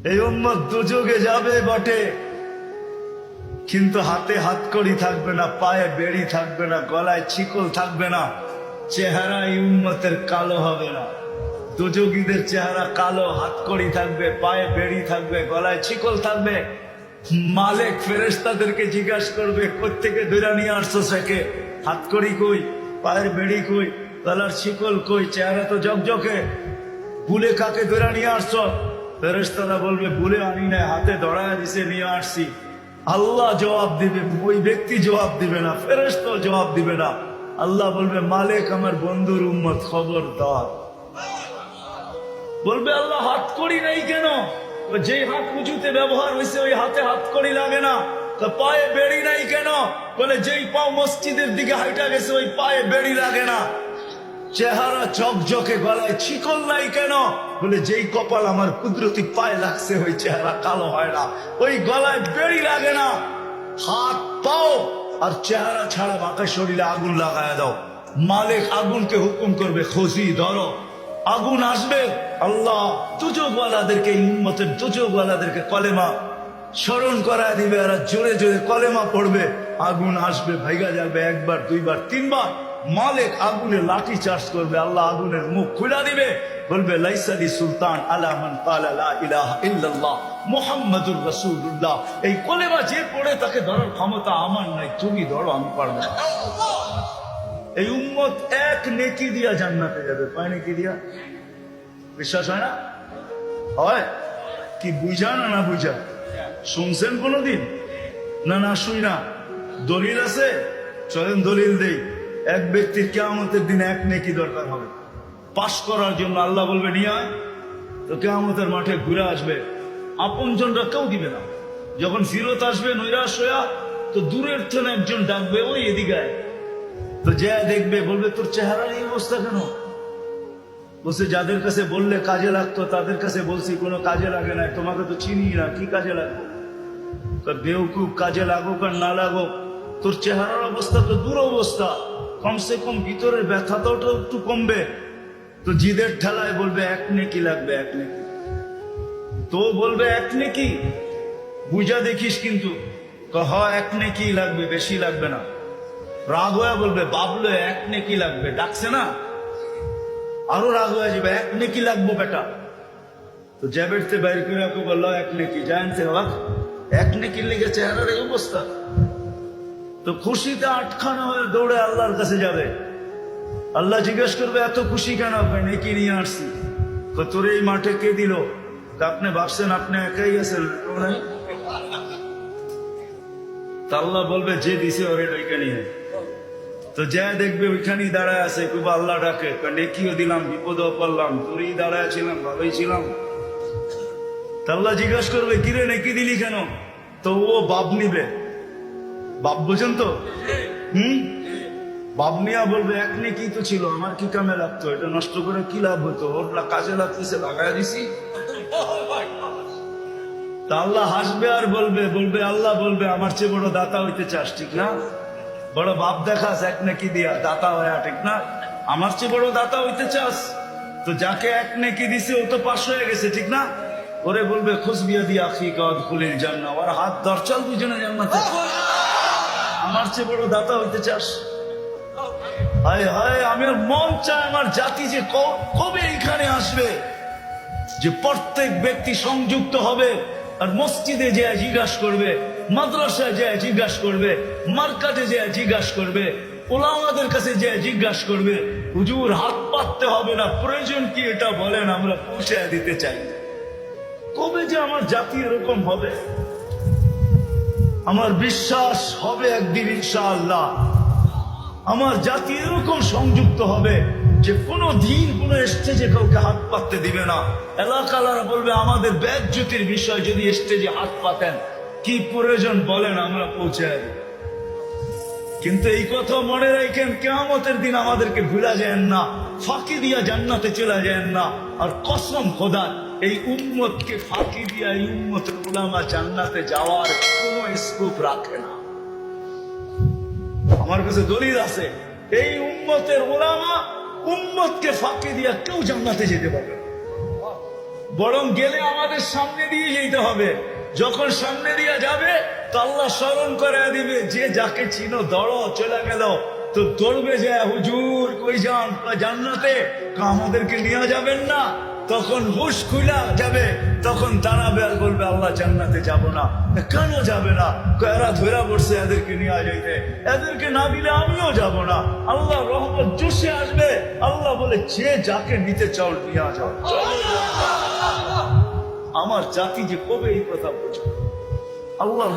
এই উম্মত দুযোগে যাবে বটে, কিন্তু হাতে হাতকড়ি থাকবে না, পায়ে বেড়ি থাকবে না, গলায় ছিকল থাকবে না, চেহারা এই উম্মতের কালো হবে না। দুযোগীদের চেহারা কালো, হাতকড়ি থাকবে, পায়ে বেড়ি থাকবে, গলায় ছিকল থাকবে। মালিক ফেরেশতাদেরকে জিজ্ঞাসা করবে, কোত্থেকে ধরে নিয়ে আসছো সেকে? হাতকড়ি কই, পায়ের বেড়ি কই, গলার ছিকল কই, চেহারা তো জকজকে, ভুলে কাকে ধরে নিয়ে আসছো? ফেরেশতারা বলবে, ভুলে আনি নাই, হাতে ধরায় দিছে, নিয়ে আসছি। আল্লাহ জবাব দিবে, ওই ব্যক্তি জবাব দিবে না, ফেরেশতাও জবাব দিবে না। আল্লাহ বলবে, মালিক আমার বন্ধুর উম্মত, খবরদার। বলবে, আল্লাহ হাতকড়ি নেই কেন? যে হাত উঁচুতে ব্যবহার হয়েছে ওই হাতে হাতকড়ি লাগে না। তো পায়ে বেড়ি নাই কেন? বলে, যেই পাও মসজিদের দিকে হাইটা গেছে ওই পায়ে বেড়ি লাগে না। চেহারা ঝকঝকে, গলায় ছিকল নাই কেন? বলে, যেই কপাল আমার কুদরতি পায়ে লাগছে ওই চেহারা কালো হয় না, ওই গলায় বেড়ি লাগে না। হাত পাও আর চেহারা ছাড়া বাকি শরীরে আগুন লাগায় দাও। মালিক আগুনকে হুকুম করবে, খুশি ধরো। আগুন আসবে, আল্লাহ দুযোগওয়ালাদেরকে, উম্মতের দুযোগওয়ালাদেরকে কলেমা স্মরণ করায় দিবে, আর জোরে জোরে কলেমা পড়বে। আগুন আসবে, ভাইগা যাবে, একবার, দুইবার, তিনবার। মালিক আগুনে লাঠি চার্জ করবে, আল্লাহ আগুনের মুখ খুলে দিবে, বলবে, লাইসালি সুলতান আলা মান ক্বালা লা ইলাহা ইল্লাল্লাহ মুহাম্মাদুর রাসূলুল্লাহ। এই কলেমা যে পড়ে তাকে ধরার ক্ষমতা আমার নাই, তুমি ধরো, আমি পারবো না। এই উম্মত এক নেকি দিয়া জান্নাতে যাবে। কয় নেকি দিয়া? বিশ্বাস হয় না? হয় কি? বুঝা না না বুঝা? শুনছেন কোনদিন? না না শুই না। দলিল আছে? চলেন দলিল দেই। এক ব্যক্তির কিয়ামতের দিন এক নেকি দরকার হবে পাশ করার জন্য। আল্লাহ বলবে, নিয়ে আয়। তো কিয়ামতের মাঠে ঘুরে আসবে, আপনজনরা কেউ দিবে না। যখন ফিরত আসবে নৈরাশ হইয়া, তো দূরের থেকে একজন ডাকবে, ওই এদিকে আয়। তো যে দেখবে, বলবে, তোর চেহারার এই অবস্থা কেন? বলছে, যাদের কাছে বললে কাজে লাগতো তাদের কাছে বলছি, কোনো কাজে লাগে না, তোমাকে তো চিনি না, কি কাজে লাগবে? বেউকুব, কাজে লাগুক আর না লাগুক, তোর চেহারার অবস্থা তো দূর অবস্থা, কমসে কম ভিতরের ব্যথাটাও তো একটু কমবে। তো জিদের ঠেলায় বলবে, এক নেকি লাগবে, এক নেকি। তো বলবে, এক নেকি বুঝা দেখিস কিন্তু। এক নেকি লাগবে, বেশি লাগবে না। রাগ হয়ে বলবে, বাবলো এক নেকি লাগবে, ডাকছে না, আরো রাগ হয়ে যাবে, এক নেকি লাগবো বেটা। তো জ্যাবেটতে বাইর করে বললো, এক নেকি জানতে হওয়া, এক নেকির লেগে চেহারার এই অবস্থা। তো খুশিতে আটখানা হয়ে দৌড়ে আল্লাহর কাছে যাবে। আল্লাহ জিজ্ঞেস করবে, এত খুশি কেন? নেকি নিয়ে আসছি। তো তোর এই মাঠে কে দিল? আপনি ভাবছেন আপনি একাই আছেন? আল্লাহ বলবে, যে দিছে ওরে ওইখানে। তো যা দেখবে ওইখানেই দাঁড়ায় আছে, খুব আল্লাহ ডাকে, নেকিও দিলাম, বিপদও পড়লাম, তোরই দাঁড়ায় ছিলাম, ভালোই ছিলাম। আল্লাহ জিজ্ঞাসা করবে, কিরে নেকি দিলি কেন? তো ও বাপ নিবে। বাপ বোঝেন তো? বাপ নিয়া বলবে, এক নেকি তো ছিল, আমার কি কামে লাগতো? এটা নষ্ট করে কি লাভ হতো? ওর কাজে লাগতেছে, লাগাই দিছি। তা আল্লাহ হাসবে আর বলবে, আল্লাহ বলবে, আমার চেয়ে বড় দাতা হইতে চাস, ঠিক না? বড় বাপ দেখাস এক নেকি দিয়া, দাতা হয়ে, ঠিক না? আমার চেয়ে বড় দাতা হইতে চাস? তো যাকে এক নেকি দিছে ও তো পাশ হয়ে গেছে, ঠিক না? ওরে বলবে, খুশবিয়া দিয়া খুলিল জান্নাহ, ওর হাত ধর, চল দুজনে জান্নাতে। আমার চেয়ে বড় দাতা হইতে চাস? হায় হায়, আমার মন চায় আমার জাতি যে কবে এখানে আসবে, যে প্রত্যেক ব্যক্তি সংযুক্ত হবে আর মসজিদে যে জিজ্ঞাসা করবে, মাদ্রাসায় যে জিজ্ঞাসা করবে, মার্কেটে যে জিজ্ঞাসা করবে, ওলামাদের কাছে যে জিজ্ঞাসা করবে, হুজুর হাত পাততে হবে না, প্রয়োজন কি এটা বলেন, আমরা পৌঁছে দিতে চাই। কবে যে আমার জাতি এরকম হবে? আমার বিশ্বাস হবে একদিন ইনশাআল্লাহ আমার জাতি এরকম সংযুক্ত হবে যে কোনো দিন কোনো স্টেজে কাউকে হাত পাততে দিবে না। এলাকালারা বলবে, আমাদের বেজ্জতির বিষয়, যদি স্টেজে হাত পাতেন কি প্রয়োজন বলেন, আমরা পৌঁছে যাব। কিন্তু এই কথা মনে রাখেন, কিয়ামতের দিন আমাদেরকে ভুলা যায় না, ফাঁকি দিয়া জান্নাতে চলে যায় না। আর কসম খোদা, এই উম্মতকে ফাঁকি দিয়া এই উম্মতের উলামা জান্নাতে যাওয়ার কোনো স্কোপ রাখে না। আমার কাছে দলিল আছে, এই উম্মতের উলামা উম্মতকে ফাঁকি দিয়া কেউ জান্নাতে যেতে পারবে না। বরং গেলে আমাদের সামনে দিয়ে যেতে হবে। যখন সামনে দিয়ে যাবে তো আল্লাহ স্মরণ করে দিবে, যে যাকে চিনো দৌড়ো, চলে গেল। তো দৌড়বে যে হুজুর কই যান? জান্নাতে। আমাদেরকে নিয়ে যাবেন না? তখন হুশ খুলা যাবে, তখন দাঁড়াবে আর বলবে আল্লাহ জান্নাতে যাব না। কেন যাবে না? এরা ধরা পড়ছে, এদেরকে নিয়ে যাইতে, এদেরকে না দিলে আমিও যাব না। আল্লাহ রহমত জোশে আসবে। আল্লাহ বলে যে যাকে নিতে চাও নিয়ে যাও। আমার জাতি যে কবে এই কথা বুঝবে? আল্লাহ